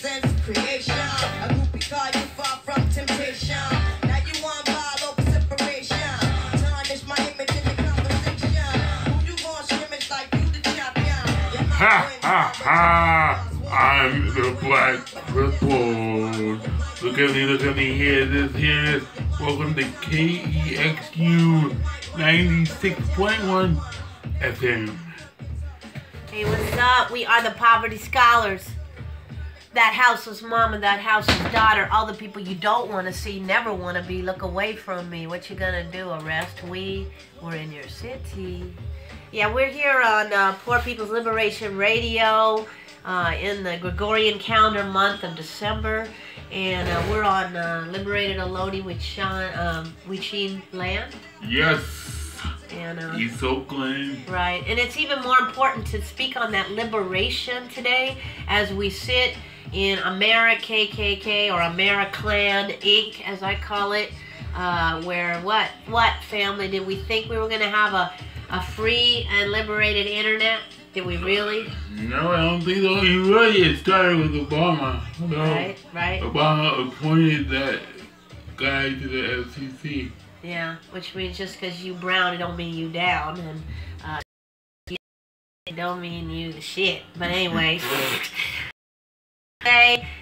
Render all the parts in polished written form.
since creation. A groupie call you far from temptation. Now you want ball over separation. Tarnish my image in the conversation. Who you gonna scrimmage like you the champion? Ha ha ha! I'm the Black Cripple. Look at me, here this. Welcome to KEXU 96.1 FM. Hey, what's up? We are the Poverty Scholars. That houseless mama, that houseless daughter, all the people you don't want to see, never want to be. Look away from me. What you gonna do? Arrest? We're in your city. Yeah, we're here on Poor People's Liberation Radio in the Gregorian calendar month of December. And we're on Liberated Elodie with Sheen Land. Yes. And East Oakland. Right. And it's even more important to speak on that liberation today as we sit in America-KKK or Americlan Inc., as I call it, where what family did we think we were going to have a free and liberated internet? Did we really? No, I don't think so. It started with Obama. No, right. Obama appointed that guy to the FCC. Yeah, which means just because you brown, it don't mean you down, and it don't mean you the shit. But anyway,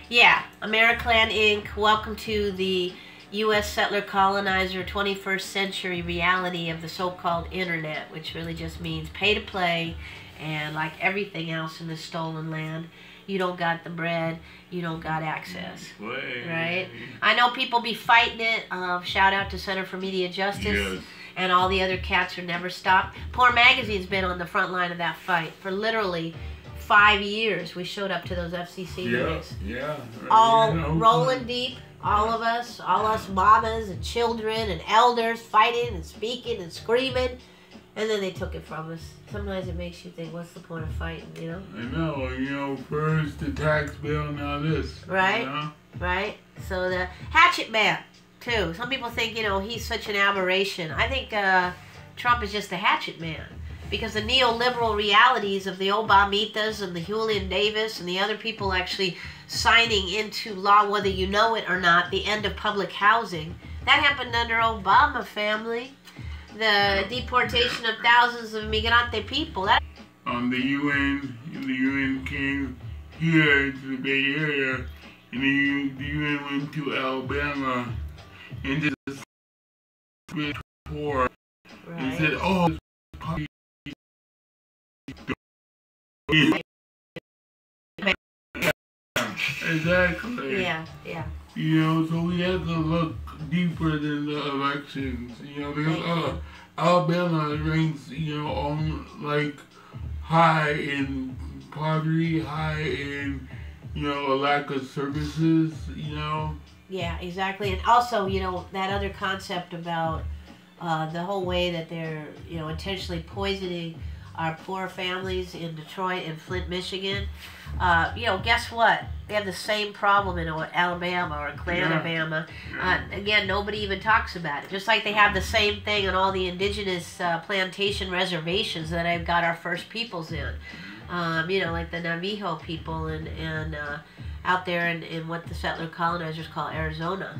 yeah, Americlan Inc. Welcome to the U.S. settler colonizer 21st century reality of the so-called internet, which really just means pay to play. And like everything else in this stolen land, you don't got the bread, you don't got access, right? I know people be fighting it. Shout out to Center for Media Justice and all the other cats who never stop. Poor Magazine's been on the front line of that fight for literally 5 years. We showed up to those FCC meetings. Yeah. All rolling deep, all of us mamas and children and elders fighting and speaking and screaming. And then they took it from us. Sometimes it makes you think, what's the point of fighting, you know? I know, first the tax bill, now this. Right, you know? Right. So the Hatchet Man, too. Some people think, he's such an aberration. I think Trump is just a hatchet man. Because the neoliberal realities of the Obamitas and the Julian Davis and the other people actually signing into law, whether you know it or not, the end of public housing, that happened under Obama, family. The deportation of thousands of migrante people. The UN came here to the Bay Area, and the UN went to Alabama and did a tour and said, "Oh, exactly." Yeah. So we had to look deeper than the elections, because Alabama ranks, on high in poverty, high in, a lack of services, Yeah, exactly. And also, that other concept about the whole way that they're, intentionally poisoning our poor families in Detroit and Flint, Michigan. Guess what? They have the same problem in Alabama or Alabama. Again, nobody even talks about it. Just like they have the same thing on all the indigenous plantation reservations that I've got our First Peoples in. Like the Navajo people and out there in what the settler colonizers call Arizona.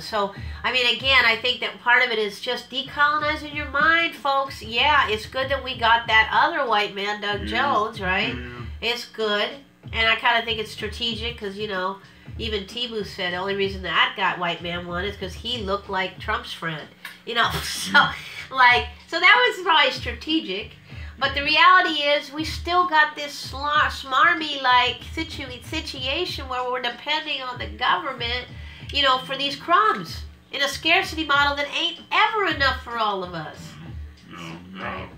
So, again, I think that part of it is just decolonizing your mind, folks. Yeah, it's good that we got that other white man, Doug Jones, right? It's good. And I kind of think it's strategic because, even Tibu said the only reason that white man won is because he looked like Trump's friend. So that was probably strategic. But the reality is we still got this smarmy situation where we're depending on the government, for these crumbs in a scarcity model that ain't ever enough for all of us. No. Right.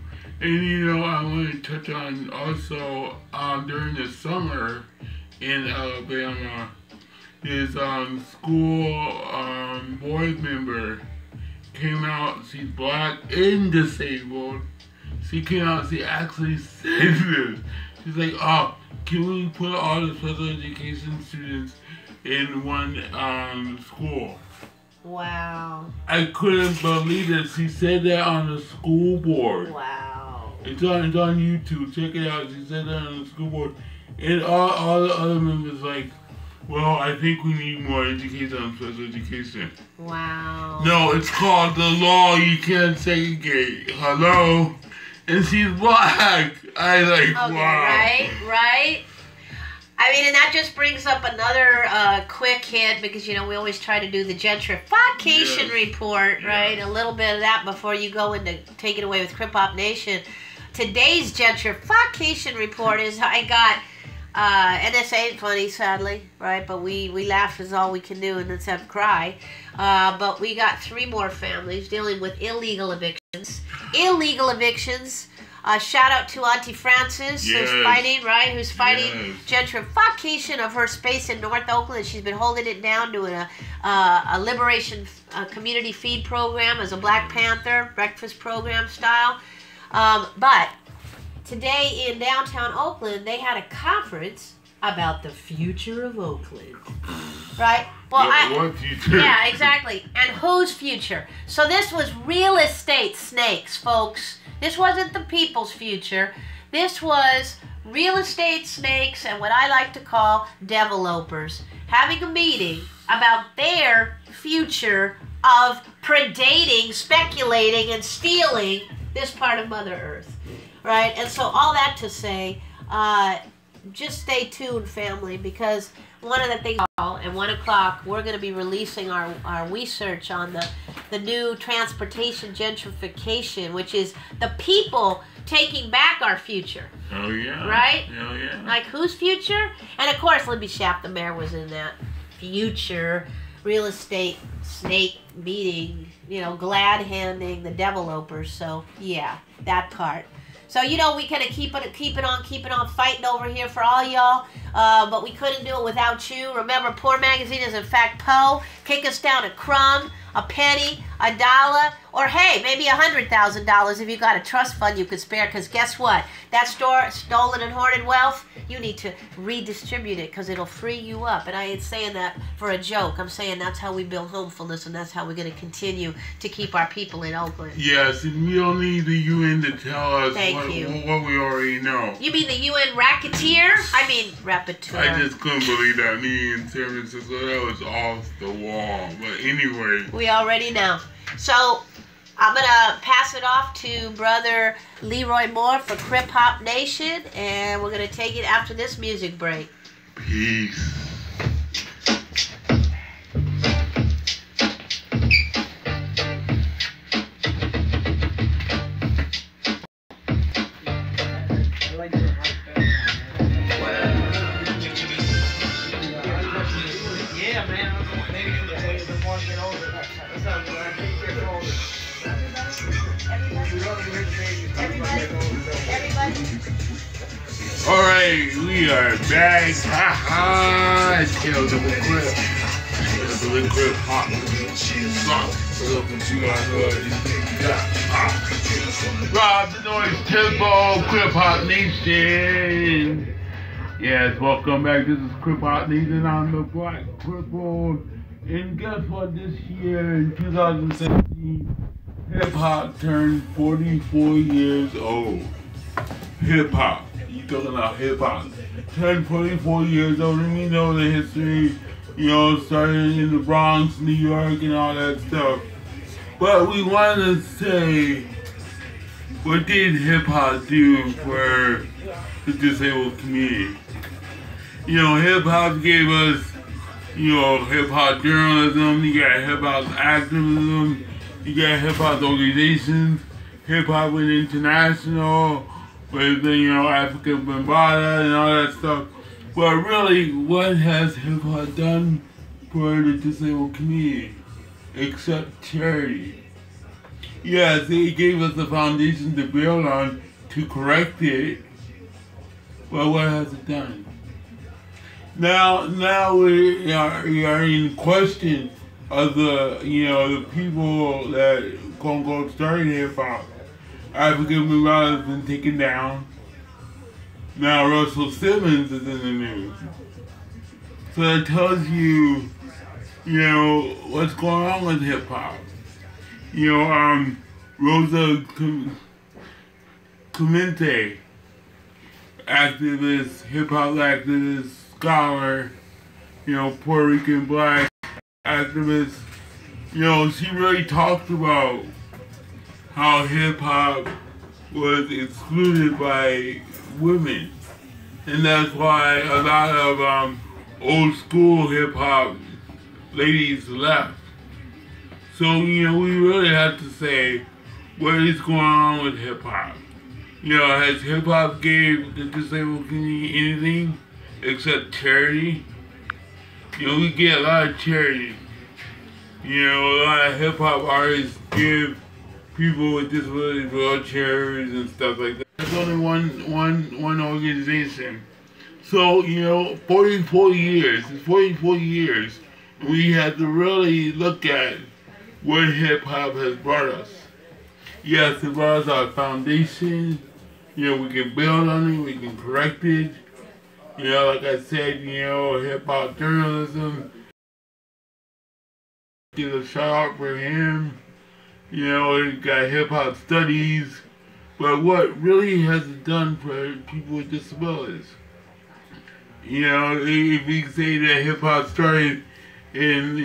And I want to touch on also during the summer in Alabama, this school board member came out. She's black and disabled. She came out. She actually said this. She's like, "Oh, can we put all the special education students in one school?" Wow. I couldn't believe it. She said that on the school board. Wow. It's on YouTube. Check it out. She said that on the school board. And all the other members Well, I think we need more education on special education. Wow. No, it's called the law. You can't segregate. Hello? And she's black. I like, Okay, wow. right. I mean, and that just brings up another quick hit because, you know, we always try to do the gentrification report, right? A little bit of that before you go into Take It Away with Crip Hop Nation. Today's gentrification report is I got, and this ain't funny, sadly, right? But we laugh is all we can do and except cry. But we got 3 more families dealing with illegal evictions. Shout out to Auntie Frances, who's fighting, right? Who's fighting gentrification of her space in North Oakland. She's been holding it down, doing a liberation community feed program as a Black Panther breakfast program style. But today in downtown Oakland, they had a conference about the future of Oakland, right? Well, what future? Yeah, exactly. And whose future? So this was real estate snakes, folks. This wasn't the people's future. This was real estate snakes and what I like to call developers having a meeting about their future of predating, speculating, and stealing this part of Mother Earth, right? And so all that to say, just stay tuned, family, because one of the things, at 1 o'clock, we're going to be releasing our research on the new transportation gentrification, which is the people taking back our future. Oh, yeah. Right? Oh, yeah. Like, whose future? And, of course, Libby Schaap, the mayor, was in that future real estate snake meeting, you know, glad-handing the developers. So, yeah, that part. So, you know, we kind of keep it on fighting over here for all y'all. But we couldn't do it without you. Remember, Poor Magazine is, in fact, Poe. Kick us down a crumb, a penny, a dollar, or, hey, maybe $100,000 if you got a trust fund you could spare. Because guess what? That stolen and hoarded wealth, you need to redistribute it because it'll free you up. And I ain't saying that for a joke. I'm saying that's how we build homefulness, and that's how we're going to continue to keep our people in Oakland. Yes, and we don't need the UN to tell us what we already know. You mean the UN racketeer? I mean, rapporteur. I just couldn't believe that me in San Francisco. That was off the wall. But anyway. We already know. So, I'm going to pass it off to Brother Leroy Moore for Crip Hop Nation, and we're going to take it after this music break. Peace. Yeah, man. Alright, we are back. Ha ha! Tales of the Crip. Tales of the Crip Hop. Rob the Noise Tempo, Crip Hop Nation. Yes, welcome back. This is Crip Hop Nation. I'm the Black Cripple. And guess what? This year in 2017, hip hop turned 44 years old. Hip hop. You talking about hip hop? Turned 44 years old, and we know the history, you know, started in the Bronx, New York, and all that stuff. But we want to say, what did hip hop do for the disabled community? You know, hip hop gave us, you know, hip hop journalism, you got hip hop activism, you got hip hop organizations, hip hop went international, with, you know, Africa Bambaataa and all that stuff. But really, what has hip hop done for the disabled community? Except charity. Yes, it gave us a foundation to build on to correct it. But what has it done? Now we are in question of the, you know, the people that quote unquote started hip hop. African Bambaataa has been taken down. Now Russell Simmons is in the news. So that tells you, you know, what's going on with hip hop. You know, Rosa Clemente, activist, hip hop activist, scholar, Puerto Rican black activist. She really talked about how hip hop was excluded by women. And that's why a lot of old school hip hop ladies left. So, we really have to say, what is going on with hip hop? Has hip hop gave the disabled community anything except charity? We get a lot of charity. A lot of hip hop artists give people with disabilities wheelchairs and stuff like that. There's only one organization. So, 44 years, it's 44 years, we have to really look at what hip hop has brought us. Yes, it brought us our foundation. We can build on it, we can correct it. Like I said, hip hop journalism. Give a shout out for him. We got hip hop studies. But what really has it done for people with disabilities? If we say that hip hop started in,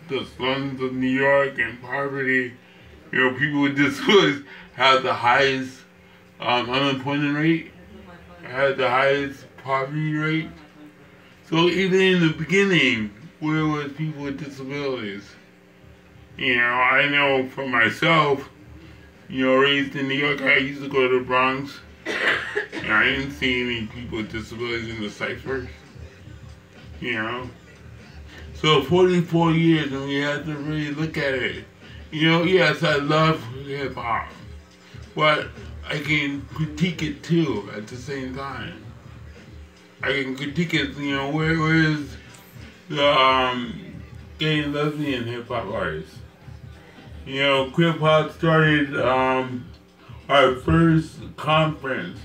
the slums of New York and poverty, people with disabilities have the highest unemployment rate, had the highest poverty rate. So even in the beginning, where was people with disabilities? I know for myself, raised in New York, I used to go to the Bronx, and I didn't see any people with disabilities in the ciphers. So 44 years, and we have to really look at it. Yes, I love hip hop, but I can critique it too at the same time. I can critique it, where is the gay and lesbian hip hop artists? Hip hop started our first conference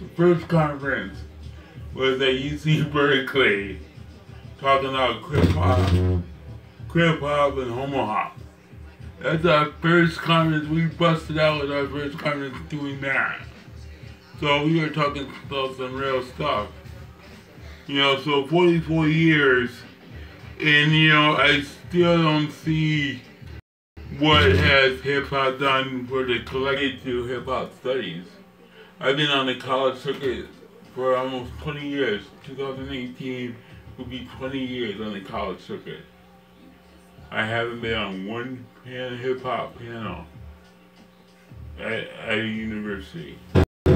was at UC Berkeley, talking about crip hop and homo hop. That's our first conference. We busted out with our first conference doing that. So we were talking about some real stuff. So 44 years, and I still don't see what has hip hop done for the collective hip hop studies. I've been on the college circuit for almost 20 years. 2018 will be 20 years on the college circuit. I haven't been on one hip hop panel at a university. So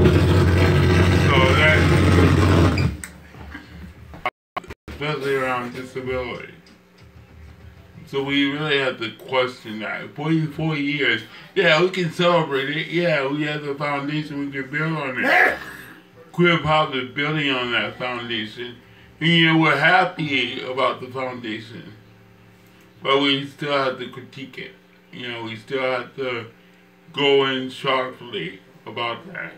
that, especially around disability. So we really have to question that. 44 years, yeah, we can celebrate it. Yeah, we have the foundation, we can build on it. Queer hop is building on that foundation. And we're happy about the foundation. But we still have to critique it. We still have to go in sharply about that.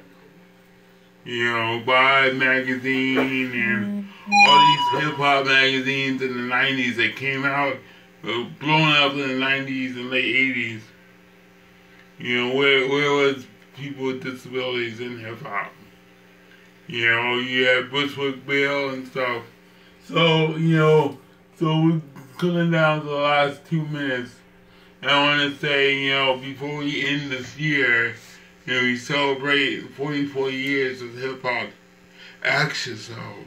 Buy magazine and all these hip hop magazines in the 90s that came out, blowing up in the 90s and late 80s. Where was people with disabilities in hip hop? You had Bushwick Bill and stuff. So, so we're coming down to the last 2 minutes. And I want to say, before we end this year, we celebrate 44 years of hip hop. Ask yourself,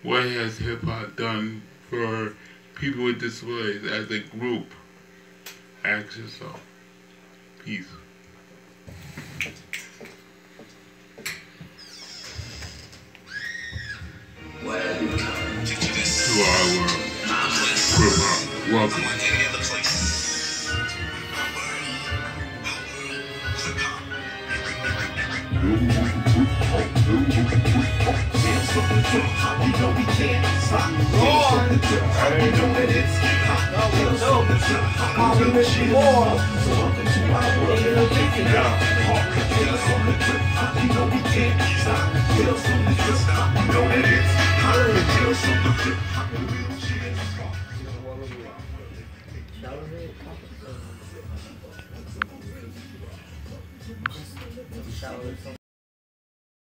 what has hip hop done for people with disabilities as a group? Ask yourself. Peace. To our world. Hip hop. Welcome. We can't stop. I know that it's I'll be with you more. So welcome to my world. Feels on the trip. We can't stop. Feels on the trip. You know that it's feels on the trip. Shower